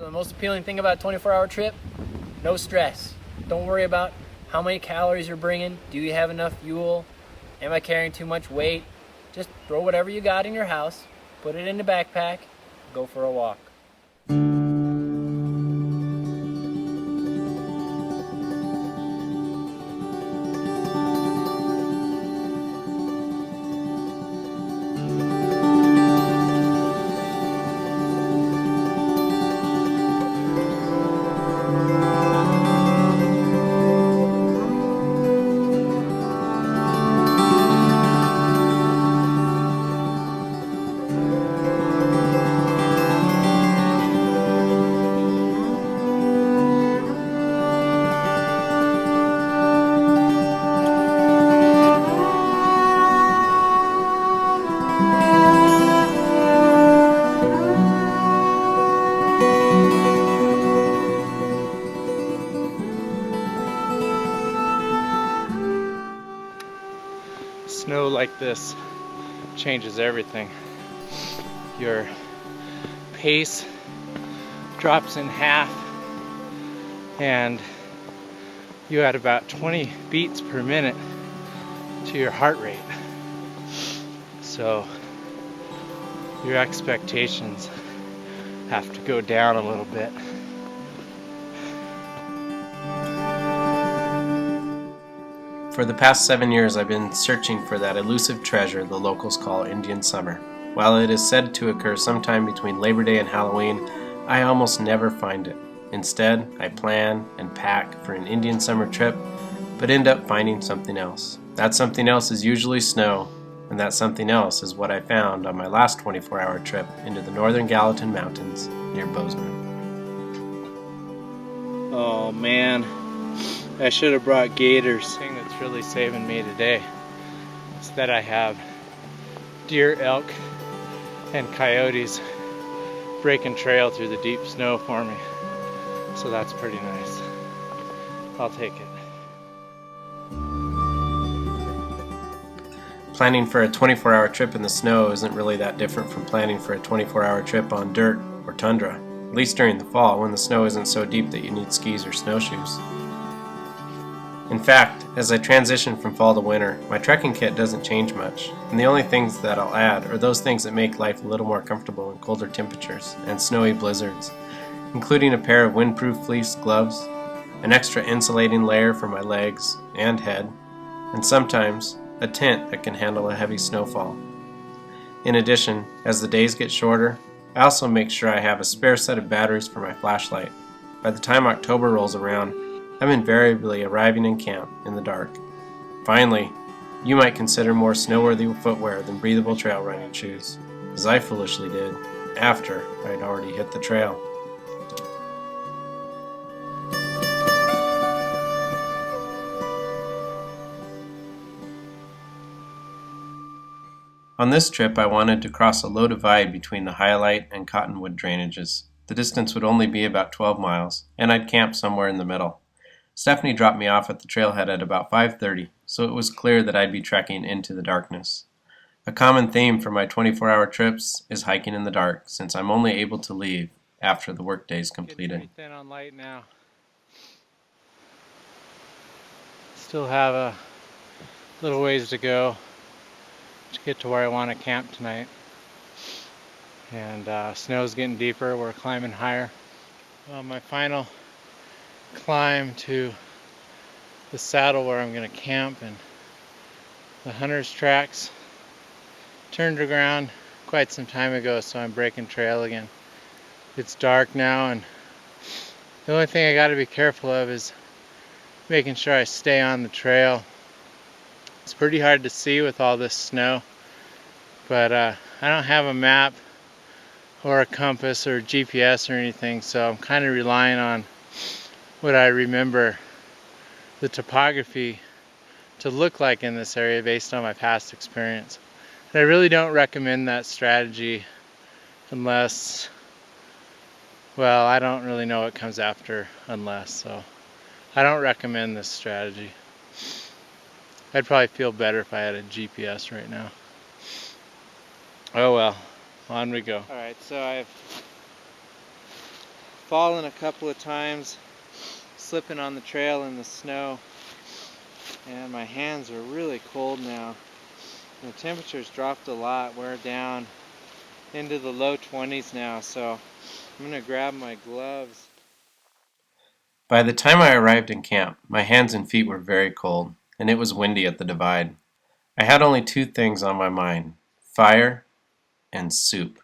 So the most appealing thing about a 24-hour trip, no stress. Don't worry about how many calories you're bringing. Do you have enough fuel? Am I carrying too much weight? Just throw whatever you got in your house, put it in the backpack, go for a walk. Snow like this changes everything. Your pace drops in half and you add about 20 beats per minute to your heart rate. So your expectations have to go down a little bit. For the past 7 years, I've been searching for that elusive treasure the locals call Indian summer. While it is said to occur sometime between Labor Day and Halloween, I almost never find it. Instead, I plan and pack for an Indian summer trip, but end up finding something else. That something else is usually snow, and that something else is what I found on my last 24-hour trip into the northern Gallatin Mountains near Bozeman. Oh man, I should have brought gaiters. The thing that's really saving me today is that I have deer, elk, and coyotes breaking trail through the deep snow for me. So that's pretty nice. I'll take it. Planning for a 24-hour trip in the snow isn't really that different from planning for a 24-hour trip on dirt or tundra, at least during the fall when the snow isn't so deep that you need skis or snowshoes. In fact, as I transition from fall to winter, my trekking kit doesn't change much, and the only things that I'll add are those things that make life a little more comfortable in colder temperatures and snowy blizzards, including a pair of windproof fleece gloves, an extra insulating layer for my legs and head, and sometimes a tent that can handle a heavy snowfall. In addition, as the days get shorter, I also make sure I have a spare set of batteries for my flashlight. By the time October rolls around, I'm invariably arriving in camp in the dark. Finally, you might consider more snow-worthy footwear than breathable trail running shoes, as I foolishly did after I'd already hit the trail. On this trip, I wanted to cross a low divide between the Hyalite and Cottonwood drainages. The distance would only be about 12 miles, and I'd camp somewhere in the middle. Stephanie dropped me off at the trailhead at about 5:30, so it was clear that I'd be trekking into the darkness. A common theme for my 24-hour trips is hiking in the dark, since I'm only able to leave after the workday is completed. Getting pretty thin on light now. Still have a little ways to go to get to where I want to camp tonight. And snow's getting deeper, we're climbing higher. My final climb to the saddle where I'm going to camp, and the hunter's tracks turned around quite some time ago, so I'm breaking trail again. It's dark now, and the only thing I got to be careful of is making sure I stay on the trail. It's pretty hard to see with all this snow, but I don't have a map or a compass or GPS or anything, so I'm kind of relying on what I remember the topography to look like in this area based on my past experience. And I really don't recommend that strategy unless, well, I don't really know what comes after unless, so I don't recommend this strategy. I'd probably feel better if I had a GPS right now. Oh well, on we go. Alright, so I've fallen a couple of times, slipping on the trail in the snow, and my hands are really cold now. The temperature's dropped a lot. We're down into the low 20s now, so I'm gonna grab my gloves. By the time I arrived in camp, my hands and feet were very cold, and it was windy at the divide. I had only two things on my mind: fire and soup.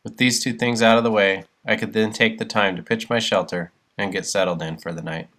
With these two things out of the way, I could then take the time to pitch my shelter and get settled in for the night.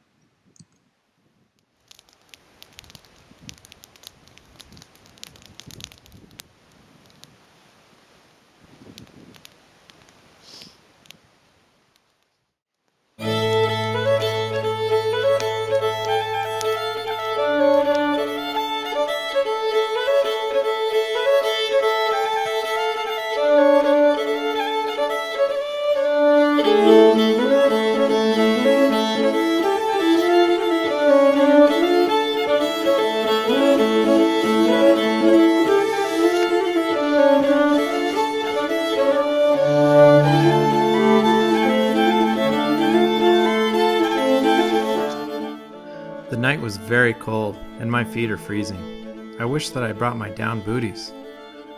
The night was very cold, and my feet are freezing. I wish that I brought my down booties.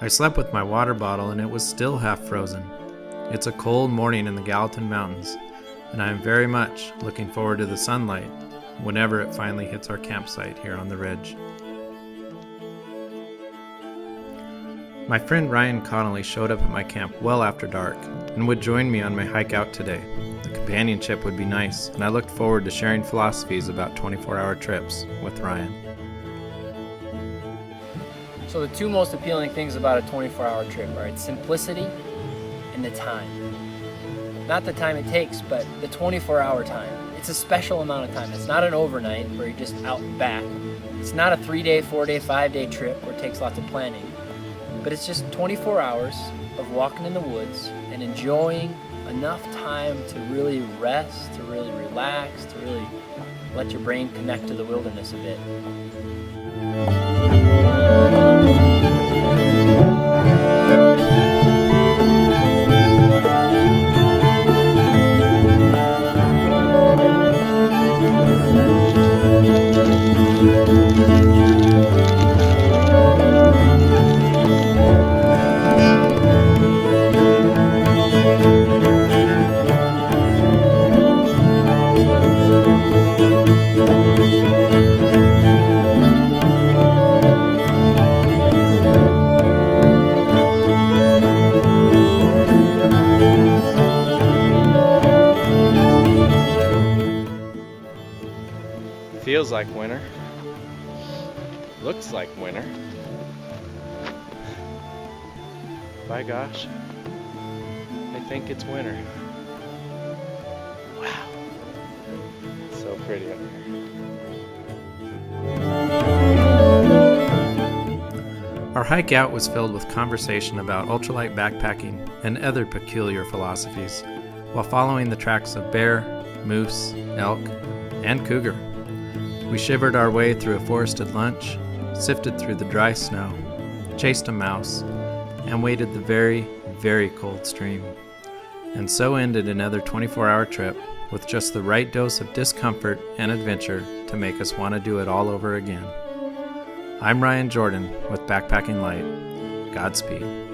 I slept with my water bottle, and it was still half frozen. It's a cold morning in the Gallatin Mountains, and I am very much looking forward to the sunlight whenever it finally hits our campsite here on the ridge. My friend Ryan Connelly showed up at my camp well after dark and would join me on my hike out today. The companionship would be nice, and I looked forward to sharing philosophies about 24-hour trips with Ryan. So the two most appealing things about a 24-hour trip are its simplicity and the time. Not the time it takes, but the 24-hour time. It's a special amount of time. It's not an overnight where you're just out and back. It's not a 3-day, 4-day, 5-day trip where it takes lots of planning. But it's just 24 hours of walking in the woods and enjoying enough time to really rest, to really relax, to really let your brain connect to the wilderness a bit. Feels like winter. Looks like winter. By gosh, I think it's winter. Wow. It's so pretty up here. Our hike out was filled with conversation about ultralight backpacking and other peculiar philosophies, while following the tracks of bear, moose, elk, and cougar. We shivered our way through a forested lunch, sifted through the dry snow, chased a mouse, and waded the very, very cold stream. And so ended another 24-hour trip with just the right dose of discomfort and adventure to make us want to do it all over again. I'm Ryan Jordan with Backpacking Light. Godspeed.